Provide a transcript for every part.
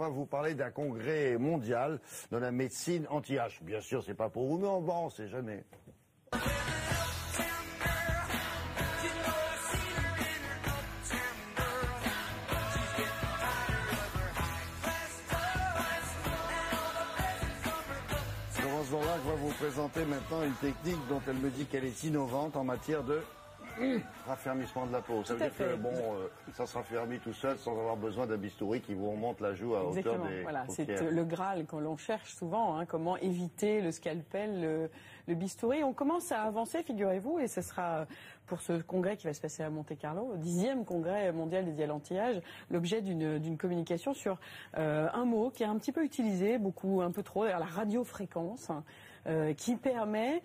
va vous parler d'un congrès mondial de la médecine anti-âge. Bien sûr, c'est pas pour vous, mais on sait jamais. Florence Dorlac va vous présenter maintenant une technique dont elle me dit qu'elle est innovante en matière de raffermissement de la peau. Ça veut dire que ça se raffermit tout seul sans avoir besoin d'un bistouri qui vous remonte la joue à hauteur des voilà, paupières. c'est le Graal que l'on cherche souvent, hein, comment éviter le scalpel, le bistouri. On commence à avancer, figurez-vous, et ce sera pour ce congrès qui va se passer à Monte-Carlo, 10e congrès mondial dédié à l'anti-âge, l'objet d'une communication sur un mot qui est un petit peu utilisé, un peu trop, la radiofréquence, qui permet,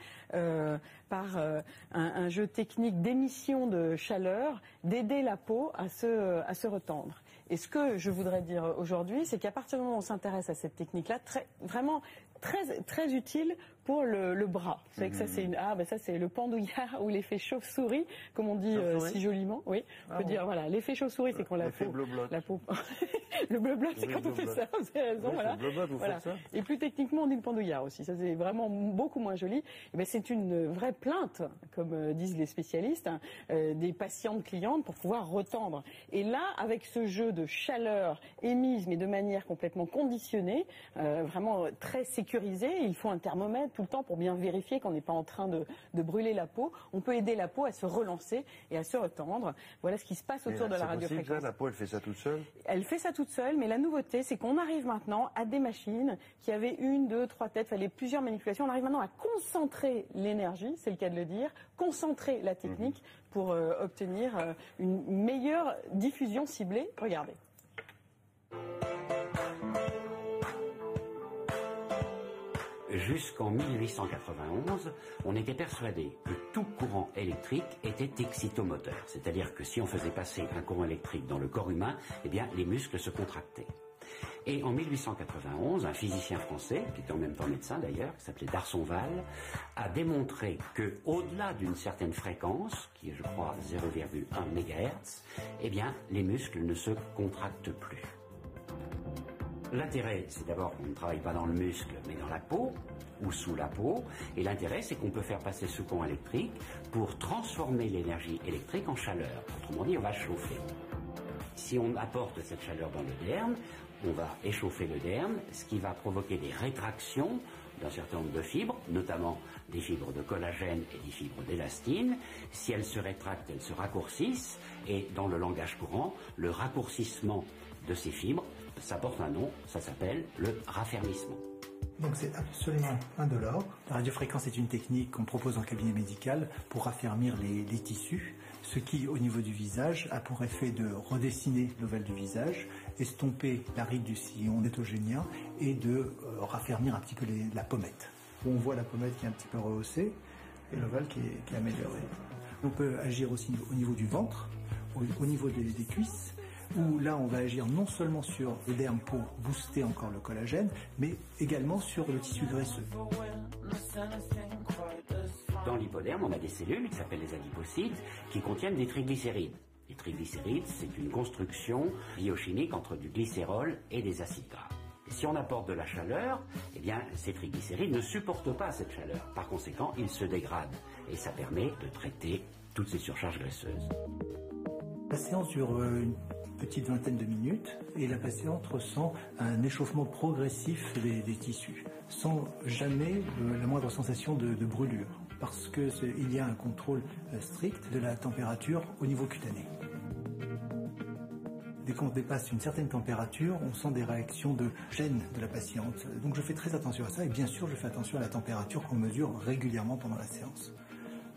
par un jeu technique d'émission de chaleur, d'aider la peau à se retendre. Et ce que je voudrais dire aujourd'hui, c'est qu'à partir du moment où on s'intéresse à cette technique-là, vraiment très utile pour le bras. Vous savez que ça c'est le pendouillard ou l'effet chauve-souris, comme on dit si joliment. Oui, on peut dire voilà, l'effet chauve-souris, c'est quand la peau le bleu-bloc, c'est quand on fait ça. Vous avez raison, voilà. Faites ça. Et plus techniquement, on dit le pendouillard aussi. Ça c'est vraiment beaucoup moins joli. Et c'est une vraie plainte, comme disent les spécialistes, des patientes clientes pour pouvoir retendre. Et là, avec ce jeu de chaleur émise, mais de manière complètement conditionnée, vraiment très sécurisée, il faut un thermomètre tout le temps pour bien vérifier qu'on n'est pas en train de brûler la peau. On peut aider la peau à se relancer et à se retendre. Voilà ce qui se passe autour de la radiofréquence. La peau, elle fait ça toute seule? Elle fait ça toute seule, mais la nouveauté, c'est qu'on arrive maintenant à des machines qui avaient 1, 2, 3 têtes, fallait plusieurs manipulations. On arrive maintenant à concentrer l'énergie, c'est le cas de le dire, concentrer la technique pour obtenir une meilleure diffusion ciblée. Regardez. Jusqu'en 1891, on était persuadé que tout courant électrique était excitomoteur. C'est-à-dire que si on faisait passer un courant électrique dans le corps humain, eh bien, les muscles se contractaient. Et en 1891, un physicien français, qui était en même temps médecin d'ailleurs, qui s'appelait D'Arsonval, a démontré que, au-delà d'une certaine fréquence, qui est je crois 0,1 MHz, eh bien, les muscles ne se contractent plus. L'intérêt, c'est d'abord qu'on ne travaille pas dans le muscle, mais dans la peau, ou sous la peau. Et l'intérêt, c'est qu'on peut faire passer ce courant électrique pour transformer l'énergie électrique en chaleur. Autrement dit, on va chauffer. Si on apporte cette chaleur dans le derme, on va échauffer le derme, ce qui va provoquer des rétractions d'un certain nombre de fibres, notamment des fibres de collagène et des fibres d'élastine. Si elles se rétractent, elles se raccourcissent. Et dans le langage courant, le raccourcissement de ces fibres, ça porte un nom, ça s'appelle le raffermissement. Donc c'est absolument indolore. La radiofréquence est une technique qu'on propose en cabinet médical pour raffermir les tissus, ce qui, au niveau du visage, a pour effet de redessiner l'ovale du visage, estomper la ride du sillon nétogénien et de raffermir un petit peu la pommette. On voit la pommette qui est un petit peu rehaussée et l'ovale qui est amélioré. On peut agir aussi au niveau du ventre, au niveau des cuisses, où là on va agir non seulement sur le derme pour booster encore le collagène, mais également sur le tissu graisseux. Dans l'hypoderme, on a des cellules qui s'appellent les adipocytes, qui contiennent des triglycérides. Les triglycérides, c'est une construction biochimique entre du glycérol et des acides gras. Et si on apporte de la chaleur, eh bien, ces triglycérides ne supportent pas cette chaleur. Par conséquent, ils se dégradent. Et ça permet de traiter toutes ces surcharges graisseuses. La séance dure une petite vingtaine de minutes et la patiente ressent un échauffement progressif des tissus, sans jamais la moindre sensation de brûlure, parce qu'il y a un contrôle strict de la température au niveau cutané. Dès qu'on dépasse une certaine température, on sent des réactions de gêne de la patiente. Donc je fais très attention à ça et bien sûr je fais attention à la température qu'on mesure régulièrement pendant la séance.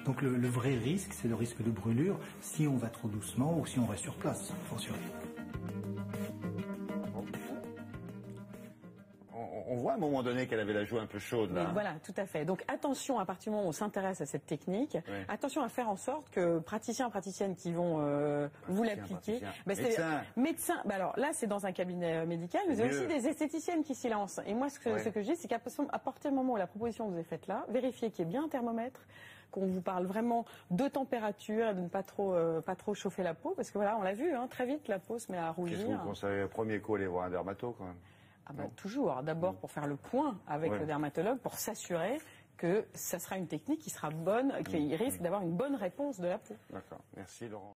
Donc le vrai risque, c'est le risque de brûlure si on va trop doucement ou si on reste sur place, fortiori. On voit à un moment donné qu'elle avait la joue un peu chaude là. Voilà, tout à fait. Donc attention, à partir du moment où on s'intéresse à cette technique, attention à faire en sorte que praticiens et praticiennes qui vont vous l'appliquer, médecins. Alors là, c'est dans un cabinet médical, mais il y a aussi des esthéticiennes qui s'y lancent. Et moi, ce que je dis, c'est qu'à partir du moment où la proposition vous est faite là, vérifiez qu'il y ait bien un thermomètre, qu'on vous parle vraiment de température et de ne pas trop chauffer la peau, parce que voilà, on l'a vu, hein, très vite la peau se met à rougir. Qu'est-ce que vous conseillez? Premier coup, aller voir un dermato quand même? Ah ben, toujours. D'abord pour faire le point avec le dermatologue, pour s'assurer que ça sera une technique qui sera bonne, qui risque d'avoir une bonne réponse de la peau. D'accord. Merci Laurent.